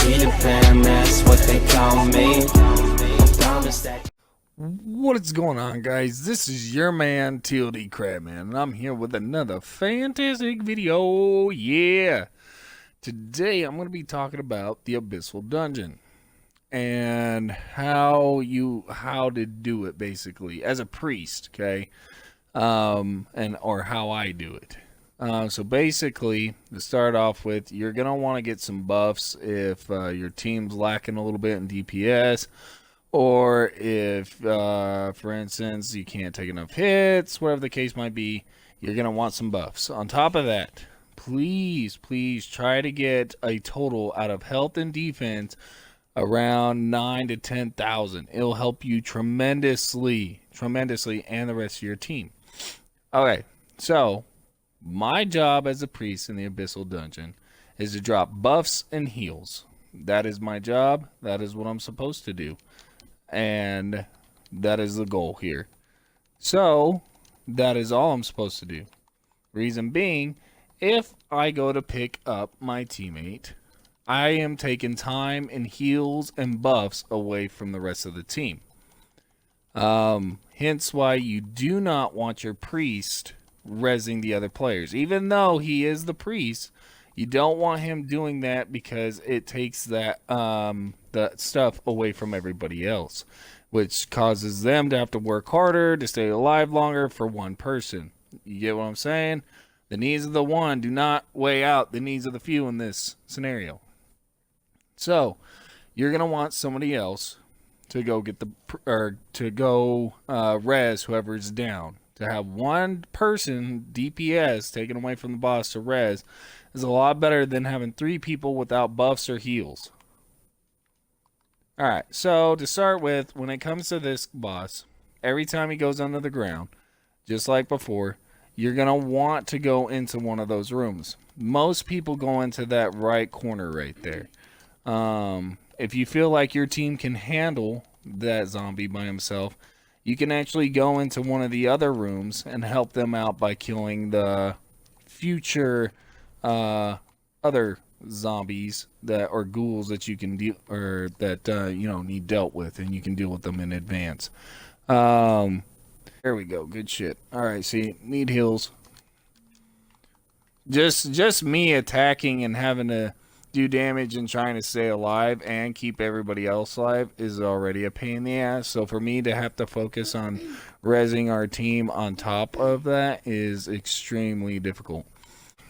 Peter Pan, that's what they call me. I promise that. What is going on, guys? This is your man TLD Crabman, and I'm here with another fantastic video. Yeah, today I'm going to be talking about the Abyssal Dungeon and how to do it basically as a priest, okay? Or how I do it. So basically, to start off with, you're gonna want to get some buffs if your team's lacking a little bit in DPS. Or if, for instance, you can't take enough hits, whatever the case might be, you're going to want some buffs. On top of that, please try to get a total out of health and defense around 9 to 10,000. It'll help you tremendously, and the rest of your team. Okay, so my job as a priest in the Abyssal Dungeon is to drop buffs and heals. That is my job. That is what I'm supposed to do. And that is the goal here. So that is all I'm supposed to do. Reason being, if I go to pick up my teammate, I am taking time and heals and buffs away from the rest of the team. Hence why you do not want your priest rezzing the other players. Even though he is the priest, you don't want him doing that because it takes that the stuff away from everybody else, which causes them to have to work harder to stay alive longer for one person. You get what I'm saying? The needs of the one do not weigh out the needs of the few in this scenario. So you're gonna want somebody else to go get res whoever's down. To have one person DPS taken away from the boss to res is a lot better than having 3 people without buffs or heals. Alright, so to start with, when it comes to this boss, every time he goes under the ground, just like before, you're going to want to go into one of those rooms. Most people go into that right corner right there. If you feel like your team can handle that zombie by himself, you can actually go into one of the other rooms and help them out by killing the future other zombies that or ghouls that you can deal or that need dealt with, and you can deal with them in advance. There we go. Good shit. All right, see, need heals. Just me attacking and having to do damage and trying to stay alive and keep everybody else alive is already a pain in the ass. So for me to have to focus on rezzing our team on top of that is extremely difficult.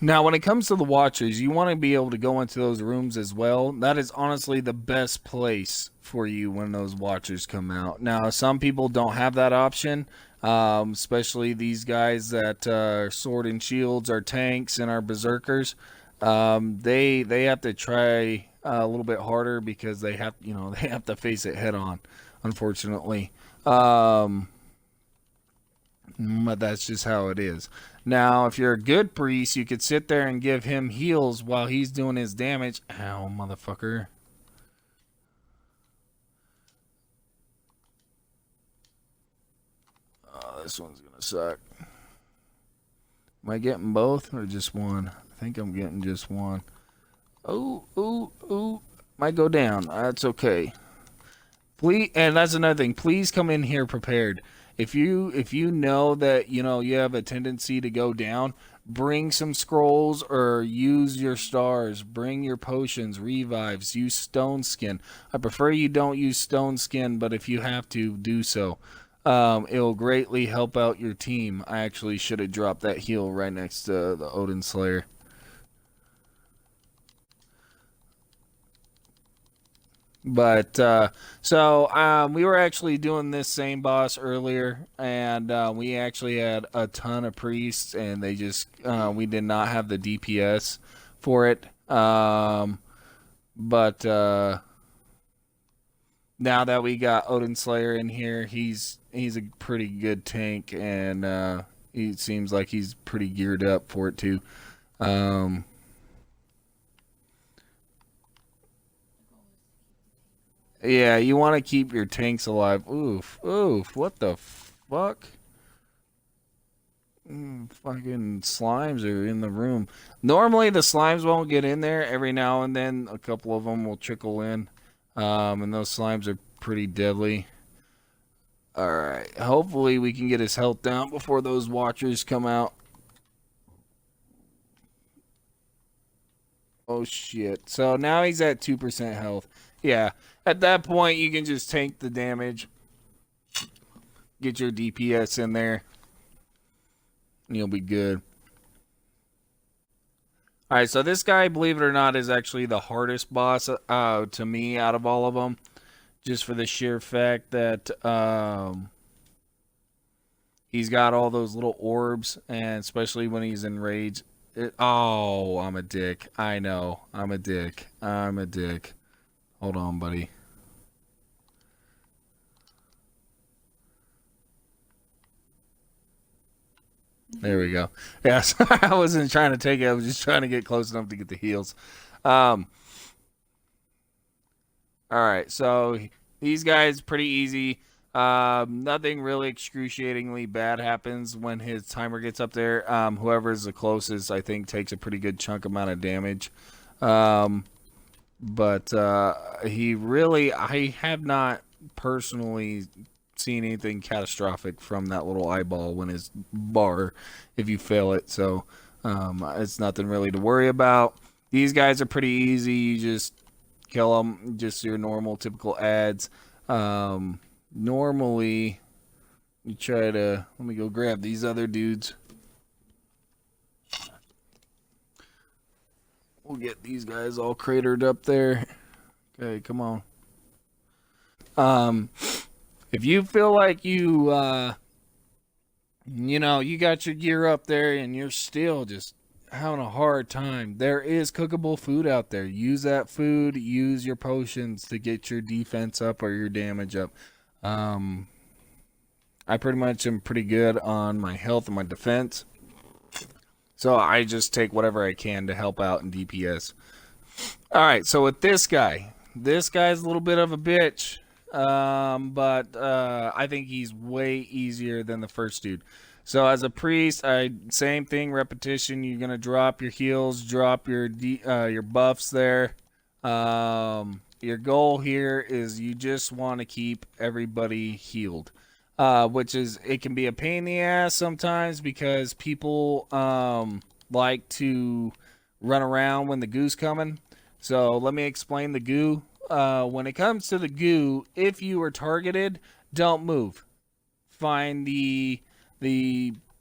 Now, when it comes to the watchers, you want to be able to go into those rooms as well. That is honestly the best place for you when those watchers come out. Now, some people don't have that option, especially these guys that are sword and shields, are tanks, and are berserkers. They have to try a little bit harder because they have to face it head on, unfortunately. But that's just how it is. Now, if you're a good priest, you could sit there and give him heals while he's doing his damage. Ow, motherfucker. Oh, this one's gonna suck. Am I getting both or just one? I think I'm getting just one. Oh. Might go down. That's okay. Please, and that's another thing. Please come in here prepared. If you know that you have a tendency to go down, bring some scrolls or use your stars. Bring your potions, revives. Use stone skin. I prefer you don't use stone skin, but if you have to, do so. It will greatly help out your team. I actually should have dropped that heal right next to the Odin Slayer. But we were actually doing this same boss earlier, and we actually had a ton of priests, and they just we did not have the DPS for it. But now that we got Odin Slayer in here, he's a pretty good tank, and he seems like he's pretty geared up for it too. Yeah, you want to keep your tanks alive. Oof, what the fuck? Fucking slimes are in the room. Normally the slimes won't get in there. Every now and then a couple of them will trickle in. And those slimes are pretty deadly. Alright, hopefully we can get his health down before those watchers come out. Oh shit. So now he's at 2% health. Yeah, at that point you can just tank the damage. Get your DPS in there. And you'll be good. Alright, so this guy, believe it or not, is actually the hardest boss to me out of all of them. Just for the sheer fact that he's got all those little orbs, and especially when he's enraged. Oh, I'm a dick. I know. I'm a dick. I'm a dick. Hold on, buddy. There we go. Yeah, sorry, I wasn't trying to take it. I was just trying to get close enough to get the heals. All right, so these guys pretty easy. Nothing really excruciatingly bad happens when his timer gets up there. Whoever's the closest, I think, takes a pretty good chunk amount of damage. But he really, I have not personally seen anything catastrophic from that little eyeball when his bar, if you fail it. So it's nothing really to worry about. These guys are pretty easy. You just kill them, just your normal typical ads. Normally you try to, let me go grab these other dudes. We'll get these guys all cratered up there. Okay, come on. If you feel like you you got your gear up there and you're still just having a hard time, there is cookable food out there. Use that food, use your potions to get your defense up or your damage up. I pretty much am pretty good on my health and my defense. So I just take whatever I can to help out in DPS. Alright, so with this guy's a little bit of a bitch. But I think he's way easier than the first dude. So as a priest, same thing, repetition. You're gonna drop your heals, drop your buffs there. Your goal here is you just want to keep everybody healed, which is, it can be a pain in the ass sometimes because people like to run around when the goo's coming. So let me explain the goo. When it comes to the goo, if you are targeted, don't move. Find the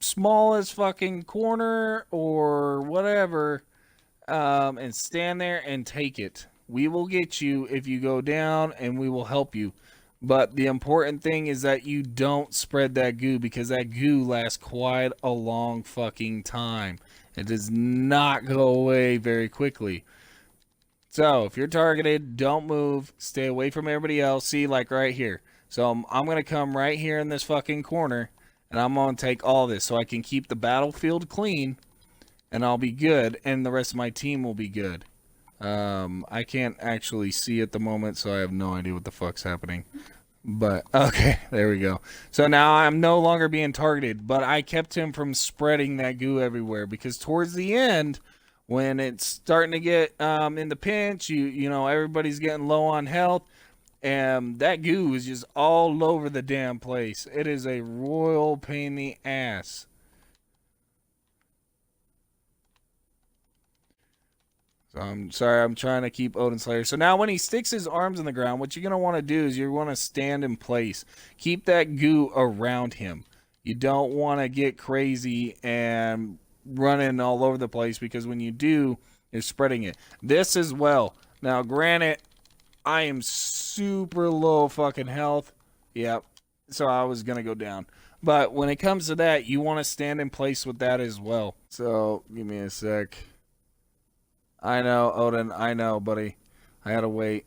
smallest fucking corner or whatever, and stand there and take it. We will get you if you go down, and we will help you. But the important thing is that you don't spread that goo, because that goo lasts quite a long fucking time. It does not go away very quickly. So if you're targeted, don't move. Stay away from everybody else. See, like right here. So I'm going to come right here in this fucking corner, and I'm going to take all this so I can keep the battlefield clean, and I'll be good, and the rest of my team will be good. I can't actually see at the moment, so I have no idea what the fuck's happening. But, okay, there we go. So now I'm no longer being targeted, but I kept him from spreading that goo everywhere, because towards the end, when it's starting to get in the pinch, you know, everybody's getting low on health, and that goo is just all over the damn place. It is a royal pain in the ass. So I'm sorry, I'm trying to keep Odin Slayer. So now when he sticks his arms in the ground, what you're going to want to do is you want to stand in place. Keep that goo around him. You don't want to get crazy and running all over the place, because when you do, you're spreading it. This as well. Now, granted, I am super low fucking health. Yep. So I was going to go down. But when it comes to that, you want to stand in place with that as well. So, give me a sec. I know, Odin. I know, buddy. I had to wait.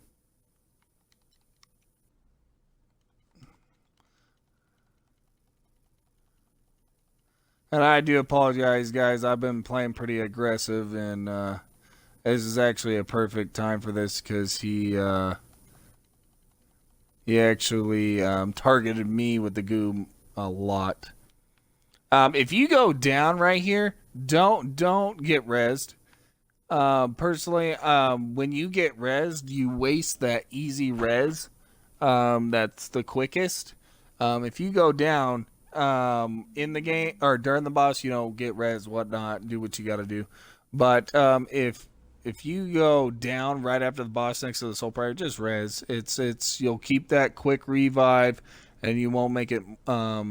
And I do apologize, guys. I've been playing pretty aggressive, and this is actually a perfect time for this, because he actually targeted me with the goo a lot. If you go down right here, don't get rezzed. Personally, when you get rezzed, you waste that easy res. That's the quickest. If you go down, in the game or during the boss, get res, whatnot, do what you got to do. But if you go down right after the boss next to the soul prayer, just res. It's you'll keep that quick revive, and you won't make it a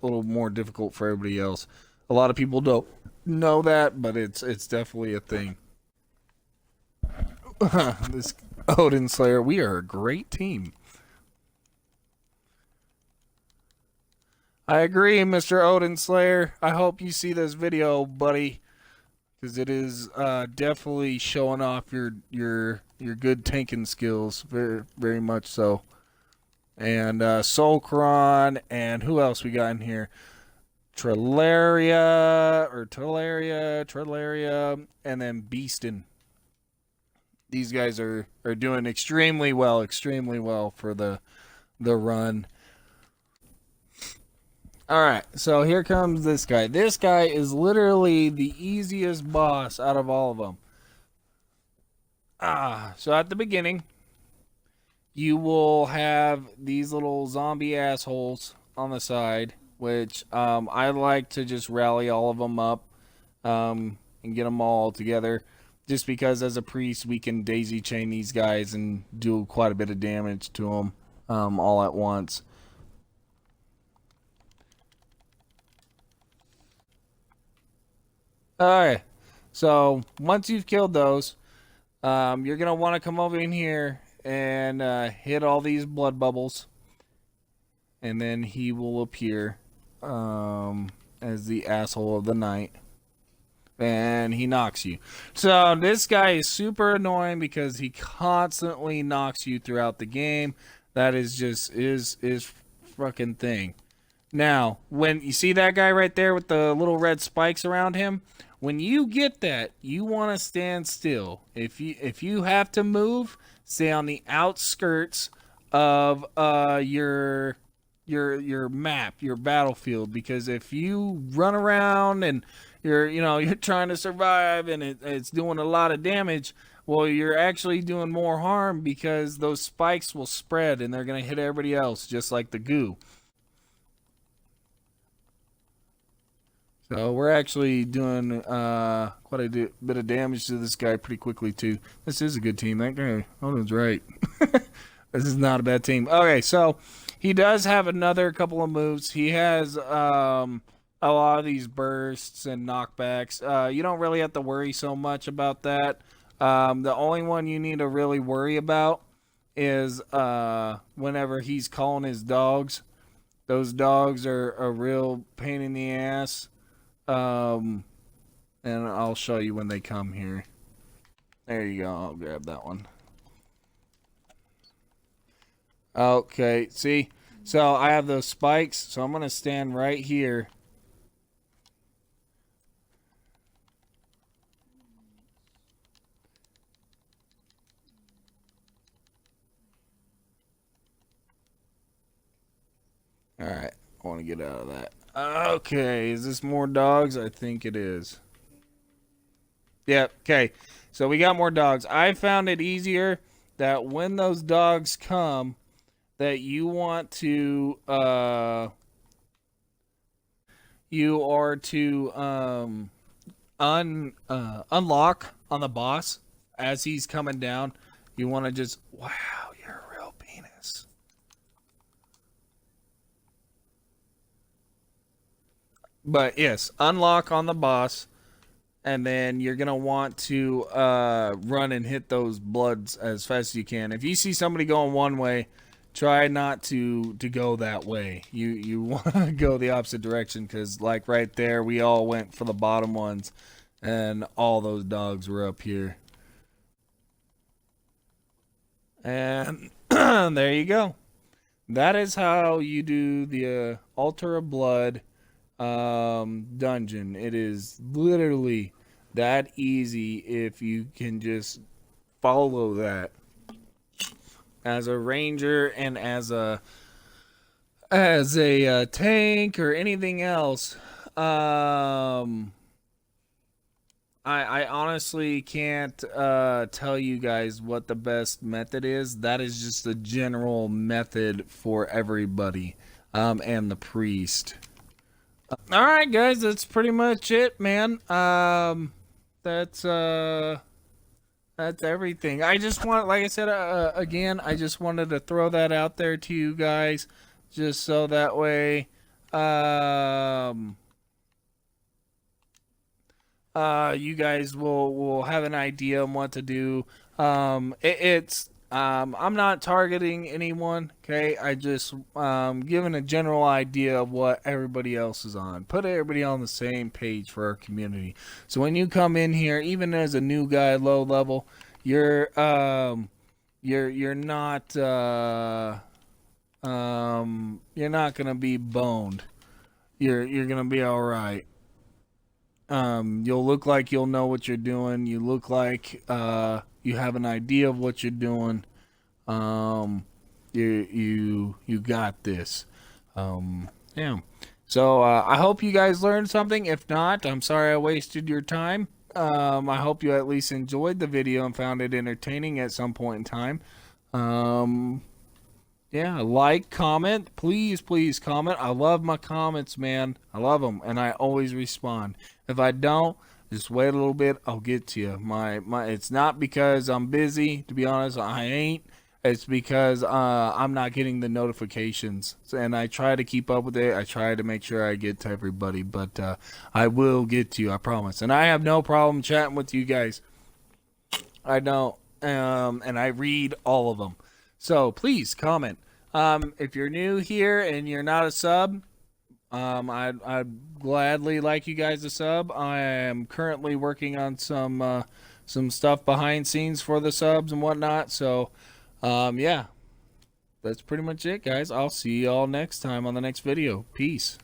little more difficult for everybody else. A lot of people don't know that, but it's definitely a thing. This Odin Slayer, we are a great team. I agree, Mr. Odin Slayer. I hope you see this video, buddy, because it is definitely showing off your good tanking skills, very very much so. And Solkron, and who else we got in here? Trelaria, and then Beastin. These guys are doing extremely well for the run. All right, so here comes this guy. This guy is literally the easiest boss out of all of them. So at the beginning, you will have these little zombie assholes on the side, which I like to just rally all of them up and get them all together. Just because as a priest, we can daisy chain these guys and do quite a bit of damage to them all at once. Alright, so once you've killed those, you're going to want to come over in here and hit all these blood bubbles. And then he will appear as the asshole of the night. And he knocks you. So this guy is super annoying because he constantly knocks you throughout the game. That is just his fucking thing. Now, when you see that guy right there with the little red spikes around him, when you get that, you want to stand still. If you have to move, stay on the outskirts of your map, your battlefield, because if you run around and you're trying to survive and it's doing a lot of damage, well, you're actually doing more harm because those spikes will spread and they're going to hit everybody else just like the goo. So we're actually doing quite a bit of damage to this guy pretty quickly too. This is a good team. That guy, Odin's right. This is not a bad team. Okay, so he does have another couple of moves. He has a lot of these bursts and knockbacks. You don't really have to worry so much about that. The only one you need to really worry about is whenever he's calling his dogs. Those dogs are a real pain in the ass. And I'll show you when they come here. There you go. I'll grab that one. Okay, see? So I have those spikes, so I'm going to stand right here. Alright, I want to get out of that. Okay, is this more dogs? I think it is. Yep, okay. So we got more dogs. I found it easier that when those dogs come, that you want to you are to unlock on the boss as he's coming down. You want to just, wow, you're a real penis. But yes, unlock on the boss, and then you're gonna want to run and hit those bloods as fast as you can. If you see somebody going one way, try not to go that way. You want to go the opposite direction, because like right there, we all went for the bottom ones, and all those dogs were up here. And there you go. That is how you do the Altar of Blood dungeon. It is literally that easy if you can just follow that. As a ranger and as a tank or anything else, I honestly can't tell you guys what the best method is. That is just a general method for everybody, and the priest. All right, guys, that's pretty much it, man. That's everything. I just want, like I said, again, I just wanted to throw that out there to you guys, just so that way, you guys will have an idea on what to do. I'm not targeting anyone, okay? I just giving a general idea of what everybody else is on. Put everybody on the same page for our community. So when you come in here, even as a new guy, low level, you're not you're not gonna be boned. You're gonna be all right. You'll look like you'll know what you're doing. You look like you have an idea of what you're doing. You got this. Yeah. So I hope you guys learned something. If not, I'm sorry I wasted your time. I hope you at least enjoyed the video and found it entertaining at some point in time. Yeah, like, comment, please comment. I love my comments, man. I love them, and I always respond. If I don't, just wait a little bit. I'll get to you. It's not because I'm busy. To be honest, I ain't. It's because I'm not getting the notifications, and I try to keep up with it. I try to make sure I get to everybody, but I will get to you. I promise. And I have no problem chatting with you guys. I don't, and I read all of them. So please comment. If you're new here and you're not a sub, I'd gladly like you guys to sub. I am currently working on some stuff behind scenes for the subs and whatnot. So, yeah, that's pretty much it, guys. I'll see y'all next time on the next video. Peace.